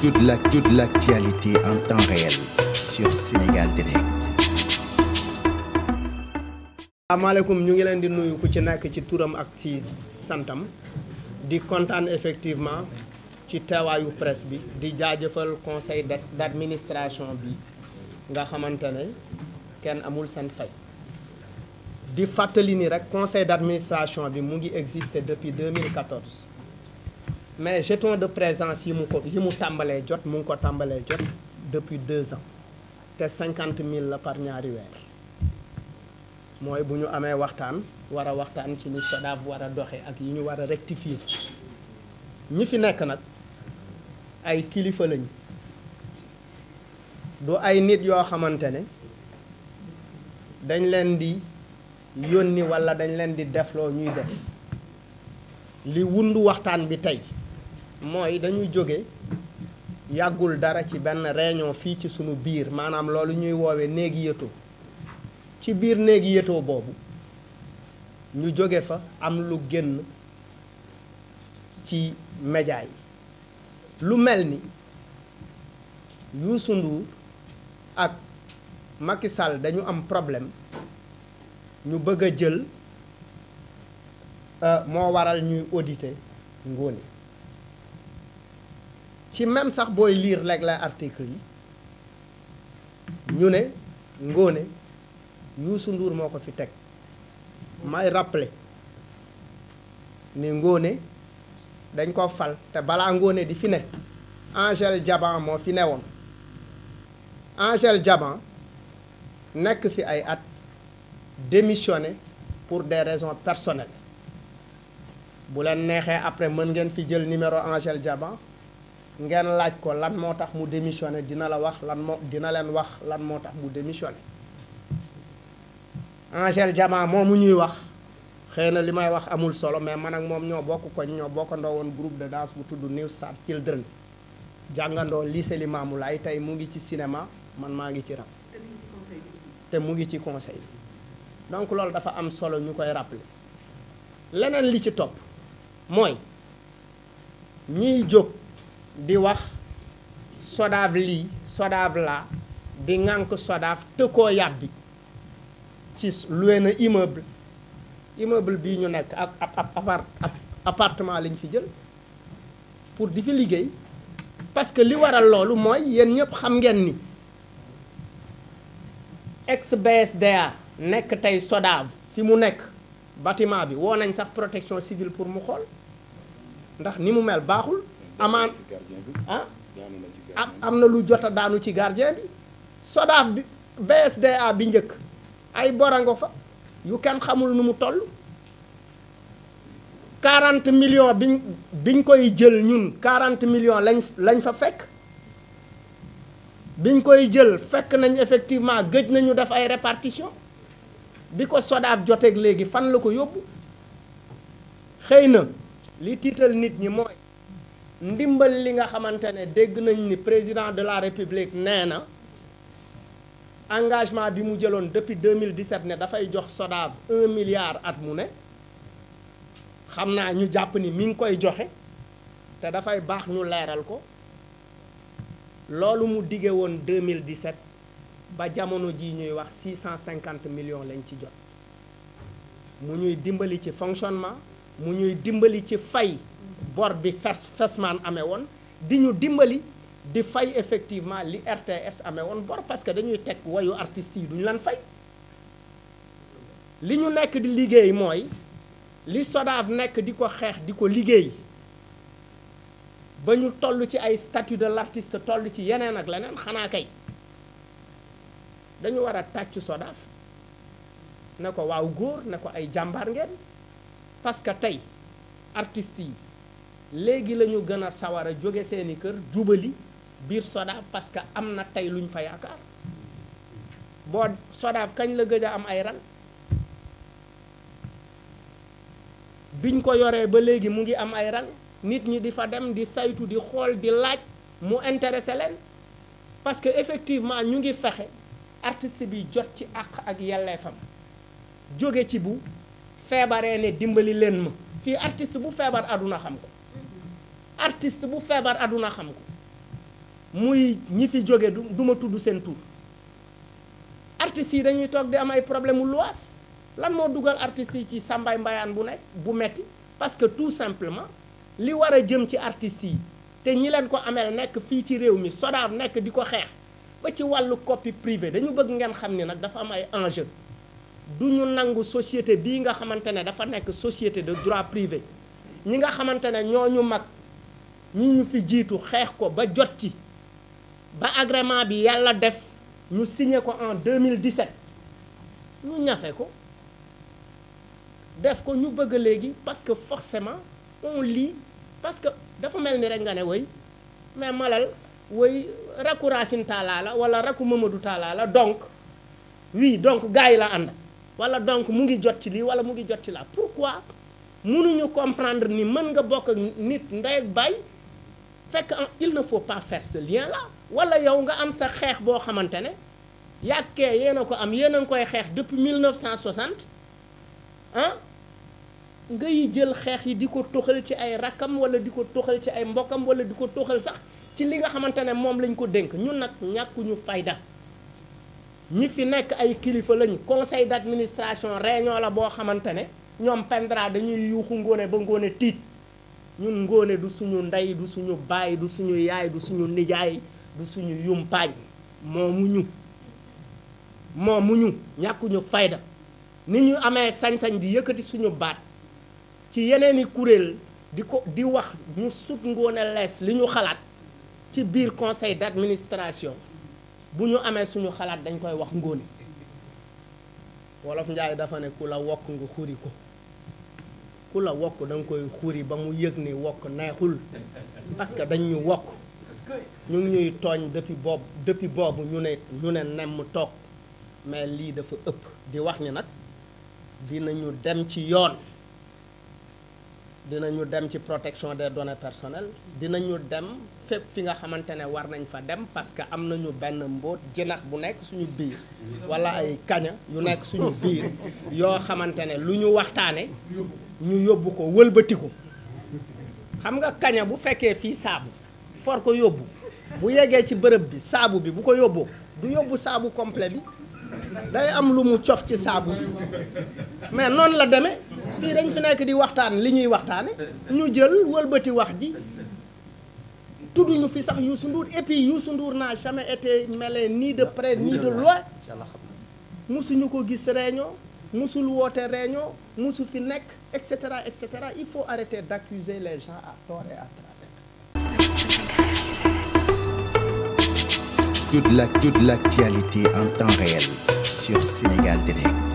Toute l'actualité en temps réel sur Sénégal Direct. asalaamaaleykum, ñu ngi leen di nuyu ku ci nekk ci turam ak ci santam di kontaan effectivement ci teewaayu presse bi di jaajëfal conseil d'administration bi nga xamante ne kenn amul seen fay. di fàttali ni rek conseil d'administration bi mu ngi exister depuis 2014 mais jeton de présence yi mu tàmbalee jot mu ngi ko tàmbalee jot depuis 2 ans te 50 000 la par ñaari weer. mooy bu ñu amee waxtaan war a waxtaan ci ni SODAV war a doxe ak yi ñu war a rectifier ñi fi nekk nag ay kilifa lañ du ay nit yoo xamante ne dañ leen di yónni walla dañ leen di defloo ñuy def li wundu waxtaan bi tey mooy dañuy jóge yàggul dara ci benn réunion fii ci sunu biir maanaam loolu ñuy woowee néegi yëtoo ci biir néegi yëtoo boobu ñu jóge fa am lu génn ci média yi lu mel ni Youssou Ndour ak Macky Sall dañu am problème ñu bëgg a jël moo waral ñuy auditer Ngoné ci même sax booy lire léeg-léeg article yi ñu ne Ngoné Youssou Ndour moo ko fi teg may rappeler ni Ngoné dañ ko fal te balaa Ngoné di fi ne Angel Diaban moo fi newoon Angel Diaban nekk fi ay at démissionné pour des raisons personnelles bu leen neexee après mën ngeen fi jël numéro Angel Diaban ngeen laaj ko lan moo tax mu démissionné dina leen wax lan moo tax mu démissionné. Angel Diaban moomu ñuy wax xëy na li may wax amul solo mais man ak moom ñoo bokk koñ ñoo bokkandoo woon groupe de danse bu tudd New Star Children jàngandoo lycée Limamoulaye tey mu ngi ci cinéma man maa ngi ci rap te mu ngi ci conseil donc loolu dafa am solo ñu koy rappeler. leneen li ci topp mooy ñiy jóg di wax SODAV lii SODAV laa di ŋànk SODAV te koo yàbbi ci loué na immeuble bii ñu nekk ak appartement lañ fi jël pour di fi liggéey parce que li waral loolu mooy yéen ñëpp xam ngeen ni ex BSDA nekk tey SODAV fi mu nekk bâtiment bi woo nañ sax protection civile pour mu xool ndax ni mu mel baaxul amaan am na lu jot a daanu ci gardien bi SODAV bi BSDA bi njëkk ay borango fa yu kenn xamul nu mu toll 40 millions biñ koy jël ñun 40 millions lañ fa fekk biñ koy jël fekk nañ effectivement gëj nañu def ay répartition bi ko SODAV joteeg léegi fan la ko yóbbu xëy na li tiital nit ñi mooy ndimbal li nga xamante ne dégg nañ ni président de la république nee na engagement bi mu jëloon depuis 2017 ne dafay jox SODAV 1 milliard at mu ne xam naa ñu jàpp ni mi ngi koy joxe te dafay baax ñu leeral ko loolu mu dige woon 2017 ba jamono ji ñuy wax 650 millions lañ ci jot mu ñuy dimbali ci fonctionnement mu ñuy dimbali ci fay bor bi Fesman amee woon di ñu dimbali di fay effectivement li RTS amee woon bor parce que dañuy teg wayu artistes yi duñu leen fay li ñu nekk di liggéey mooy li SODAV nekk di ko xeex di ko liggéey ba ñu toll ci ay statut de l'artiste toll ci yeneen ak leneen xanaa kay dañu war a tàcc SODAV ne ko waaw góor ne ko ay jàmbaar ngeen parce que tey artistes yi léegi la ñu gën a sawar a jóge seeni kër jubali biir SODAV parce que am na tey luñ fa yaakaar boo SODAV kañ la gëj a am ay rang biñ ko yoree ba léegi mu ngi am ay rang nit ñi di fa dem di saytu di xool di laaj mu intéressé leen parce que effectivement ñu ngi fexe artiste bi jot ci àq ak yelleefam jóge ci bu feebaree ne dimbali leen ma fii artiste bu feebar àdduna xam ko artiste bu feebar àdduna xam ko muy ñi fi jóge du ma tudd seen tur artistes yi dañuy toog di am ay problème mu luwaas lan moo dugal artistes yi ci sàmbaay mbayaan bu metti parce que tout simplement li war a jëm ci artistes yi te ñi leen ko ameel nekk fii ci réew mi SODAV nekk di ko xeex ba ci wàllu copie privée dañu bëgg ngeen xam ni nag dafa am ay enjeu du ñu nangu société bii nga xamante ne dafa nekk société de droit privé ñi nga xamante ne ñooñu mag ñi ñu fi jiitu xeex ko ba jot ci ba agrément bi yàlla def ñu signé ko en 2017 ñu ñafe ko def ko ñu bëgg léegi parce que forcément on lit parce que dafa mel ni rek nga ne woy mais Malal woy rakku Racine Talla la wala rakku Mamadou Talla la donc oui donc gars yi la ànd wala donc mu ngi jot ci lii wala mu ngi jot ci la pourquoi mënuñu comprendre ni mën nga bokk ak nit ndey ak baay fekk il ne faut pas faire ce lien là wala yow nga am sa xeex boo xamante ne yàkkee yéen a ko am yéen a ngi koy xeex depuis 1960 ah ngay jël xeex yi di ko toxal ci ay rakkam wala di ko toxal ci ay mbokkam wala di ko toxal sax ci li nga xamante ne moom lañ ko dénk ñun nag ñàkkuñu fayda ñi fi nekk ay kilifa lañu conseil d'administration réunion la boo xamante ne ñoom pendra dañuy yuuxu Ngoné ba Ngoné tiit ñun Ngoné du suñu ndey du suñu baay du suñu yaay du suñu nijaay du suñu yumpaañ moomuñu ñàkkuñu fayda ni ñu amee sañ-sañ di yëkkati suñu baat ci yeneeni kuréel di wax ñu sut Ngoné lees li ñu xalaat ci biir conseil d'administration bu ñu amee suñu xalaat dañ koy wax Ngoné wolof Njaay dafa ne ku la wokk nga xuri ko ku la wokk da nga koy xuri ba mu yëg ni wokk neexul parce que dañ ñu wokk ñu ngi ñuy tooñ depuis boobu ñu ne nemm toog mais lii dafa ëpp di wax ni nag dinañu dem ci yoon dinañu dem ci protection des données personnelles dinañu dem fépp fi nga xamante ne war nañ fa dem parce que am nañu benn mbóot jënax bu nekk suñu biir wala ay kaña yu nekk suñu biir yoo xamante ne lu ñu waxtaane ñu yóbbu ko wëlbati ko xam nga kaña bu fekkee fii saabu for ko yóbbu bu yeggee ci bërëb bi saabu bi bu ko yóbboo du yóbbu saabu complet bi day am lu mu cof ci saabu bi mais noonu la demee fii dañ fi nekk di waxtaan li ñuy waxtaane ñu jël wëlbati wax ji tudduñu fi sax Youssou Ndour et puis Youssou Ndour n'a jamais été mêlé ni de près ni de loin musuñu ko gis réunion musul woote réunion musu fi nekk et cetera il faut arrêter d'accuser les gens à tort et à travers. Toute l'actualité en temps réel sur Sénégal Direct.